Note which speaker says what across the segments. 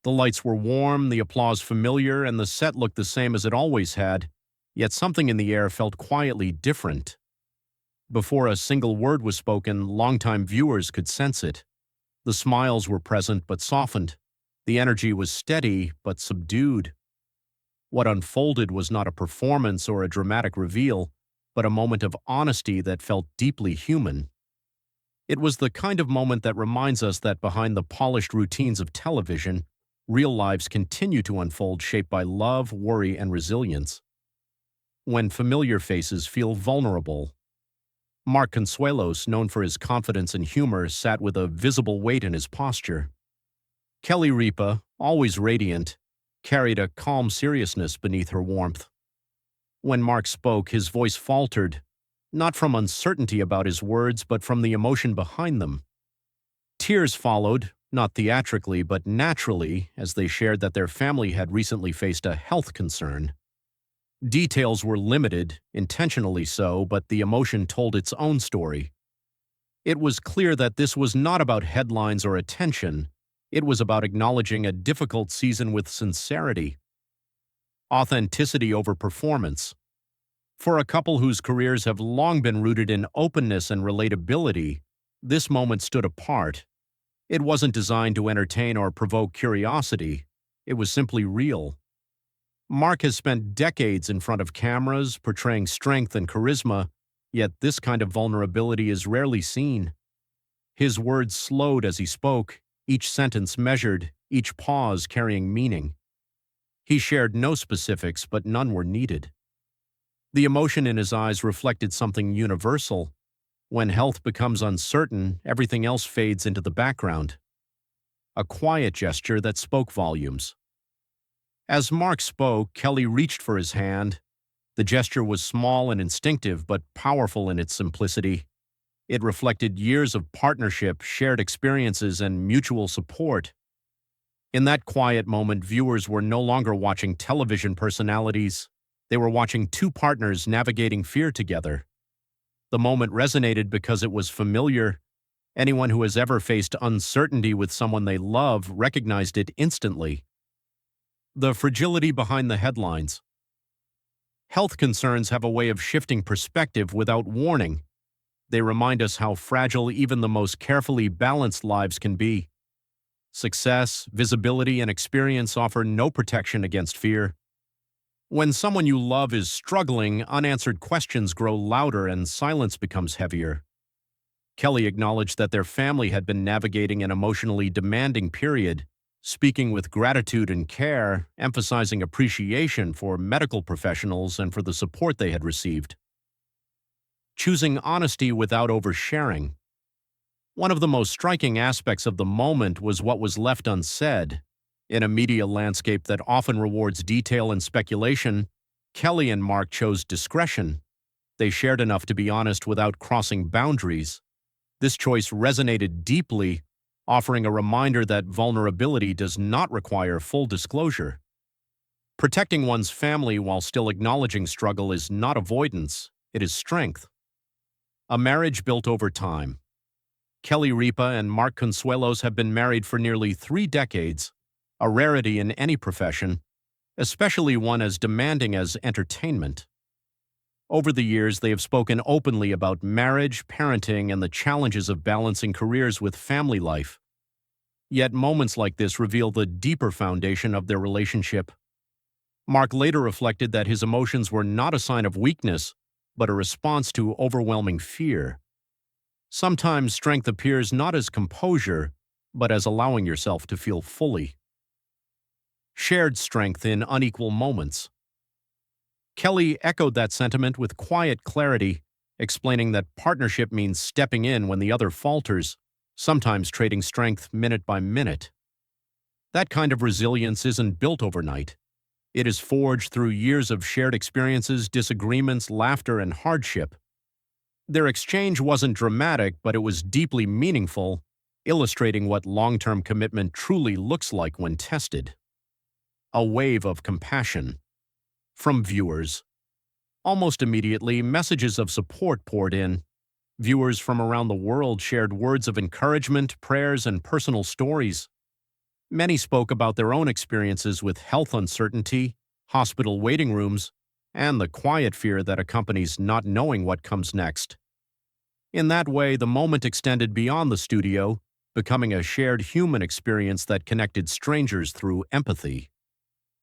Speaker 1: The lights were warm, the applause familiar, and the set looked the same as it always had, yet something in the air felt quietly different. Before a single word was spoken, longtime viewers could sense it. The smiles were present but softened. The energy was steady but subdued. What unfolded was not a performance or a dramatic reveal, but a moment of honesty that felt deeply human. It was the kind of moment that reminds us that behind the polished routines of television, real lives continue to unfold, shaped by love, worry, and resilience. When familiar faces feel vulnerable. Mark Consuelos, known for his confidence and humor, sat with a visible weight in his posture. Kelly Ripa, always radiant, carried a calm seriousness beneath her warmth. When Mark spoke, his voice faltered, not from uncertainty about his words, but from the emotion behind them. Tears followed, not theatrically, but naturally, as they shared that their family had recently faced a health concern. Details were limited, intentionally so, but the emotion told its own story. It was clear that this was not about headlines or attention. It was about acknowledging a difficult season with sincerity. Authenticity over performance. For a couple whose careers have long been rooted in openness and relatability, this moment stood apart. It wasn't designed to entertain or provoke curiosity. It was simply real. Mark has spent decades in front of cameras, portraying strength and charisma, yet this kind of vulnerability is rarely seen. His words slowed as he spoke, each sentence measured, each pause carrying meaning. He shared no specifics, but none were needed. The emotion in his eyes reflected something universal. When health becomes uncertain, everything else fades into the background. A quiet gesture that spoke volumes. As Mark spoke, Kelly reached for his hand. The gesture was small and instinctive, but powerful in its simplicity. It reflected years of partnership, shared experiences, and mutual support. In that quiet moment, viewers were no longer watching television personalities. They were watching two partners navigating fear together. The moment resonated because it was familiar. Anyone who has ever faced uncertainty with someone they love recognized it instantly. The fragility behind the headlines. Health concerns have a way of shifting perspective without warning. They remind us how fragile even the most carefully balanced lives can be. Success, visibility, and experience offer no protection against fear. When someone you love is struggling, unanswered questions grow louder and silence becomes heavier. Kelly acknowledged that their family had been navigating an emotionally demanding period, speaking with gratitude and care, emphasizing appreciation for medical professionals and for the support they had received. Choosing honesty without oversharing. One of the most striking aspects of the moment was what was left unsaid. In a media landscape that often rewards detail and speculation, Kelly and Mark chose discretion. They shared enough to be honest without crossing boundaries. This choice resonated deeply, offering a reminder that vulnerability does not require full disclosure. Protecting one's family while still acknowledging struggle is not avoidance, it is strength. A marriage built over time. Kelly Ripa and Mark Consuelos have been married for nearly 3 decades, a rarity in any profession, especially one as demanding as entertainment. Over the years, they have spoken openly about marriage, parenting, and the challenges of balancing careers with family life. Yet moments like this reveal the deeper foundation of their relationship. Mark later reflected that his emotions were not a sign of weakness, but a response to overwhelming fear. Sometimes strength appears not as composure, but as allowing yourself to feel fully. Shared strength in unequal moments. Kelly echoed that sentiment with quiet clarity, explaining that partnership means stepping in when the other falters, sometimes trading strength minute by minute. That kind of resilience isn't built overnight. It is forged through years of shared experiences, disagreements, laughter, and hardship. Their exchange wasn't dramatic, but it was deeply meaningful, illustrating what long-term commitment truly looks like when tested. A wave of compassion. From viewers. Almost immediately, messages of support poured in. Viewers from around the world shared words of encouragement, prayers, and personal stories. Many spoke about their own experiences with health uncertainty, hospital waiting rooms, and the quiet fear that accompanies not knowing what comes next. In that way, the moment extended beyond the studio, becoming a shared human experience that connected strangers through empathy.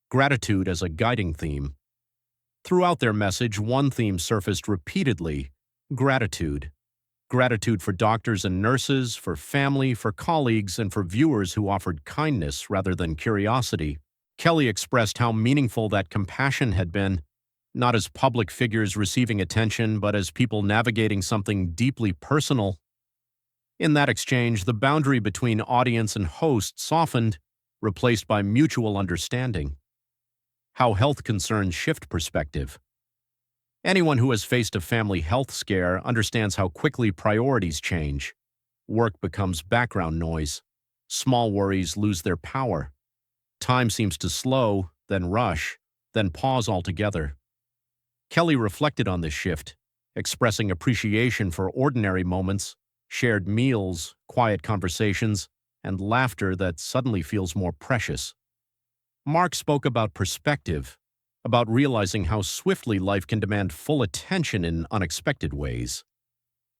Speaker 1: Gratitude as a guiding theme. Throughout their message, one theme surfaced repeatedly: gratitude. Gratitude for doctors and nurses, for family, for colleagues, and for viewers who offered kindness rather than curiosity. Kelly expressed how meaningful that compassion had been, not as public figures receiving attention, but as people navigating something deeply personal. In that exchange, the boundary between audience and host softened, replaced by mutual understanding. How health concerns shift perspective. Anyone who has faced a family health scare understands how quickly priorities change. Work becomes background noise. Small worries lose their power. Time seems to slow, then rush, then pause altogether. Kelly reflected on this shift, expressing appreciation for ordinary moments, shared meals, quiet conversations, and laughter that suddenly feels more precious. Mark spoke about perspective, about realizing how swiftly life can demand full attention in unexpected ways.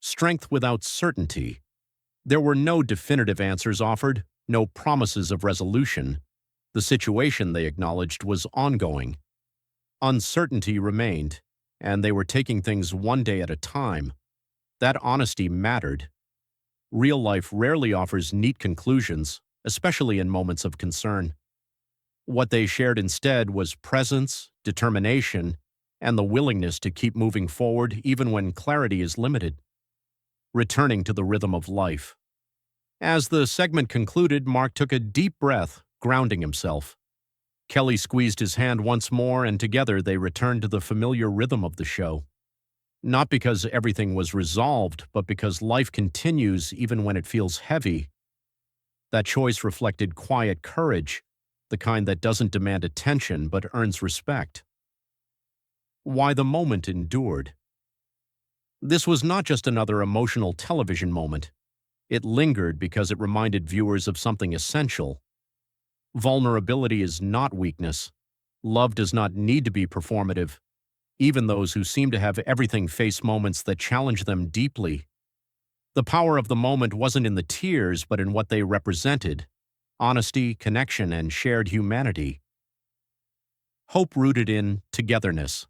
Speaker 1: Strength without certainty. There were no definitive answers offered, no promises of resolution. The situation, they acknowledged, was ongoing. Uncertainty remained, and they were taking things one day at a time. That honesty mattered. Real life rarely offers neat conclusions, especially in moments of concern. What they shared instead was presence, determination, and the willingness to keep moving forward even when clarity is limited. Returning to the rhythm of life. As the segment concluded, Mark took a deep breath, grounding himself. Kelly squeezed his hand once more, and together they returned to the familiar rhythm of the show. Not because everything was resolved, but because life continues even when it feels heavy. That choice reflected quiet courage, the kind that doesn't demand attention but earns respect. Why the moment endured. This was not just another emotional television moment. It lingered because it reminded viewers of something essential. Vulnerability is not weakness. Love does not need to be performative. Even those who seem to have everything face moments that challenge them deeply. The power of the moment wasn't in the tears, but in what they represented: honesty, connection, and shared humanity. Hope rooted in togetherness.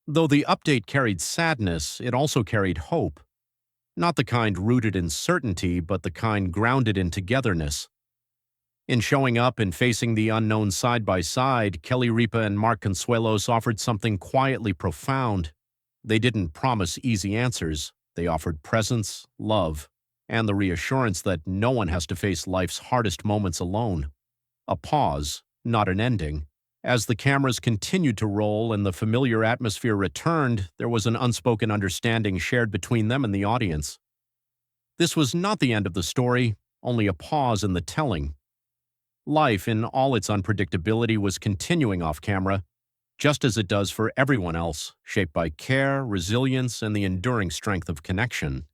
Speaker 1: Though the update carried sadness, it also carried hope. Not the kind rooted in certainty, but the kind grounded in togetherness. In showing up and facing the unknown side by side, Kelly Ripa and Mark Consuelos offered something quietly profound. They didn't promise easy answers. They offered presence, love, and the reassurance that no one has to face life's hardest moments alone. A pause, not an ending. As the cameras continued to roll and the familiar atmosphere returned, there was an unspoken understanding shared between them and the audience. This was not the end of the story, only a pause in the telling. Life, in all its unpredictability, was continuing off camera, just as it does for everyone else, shaped by care, resilience, and the enduring strength of connection.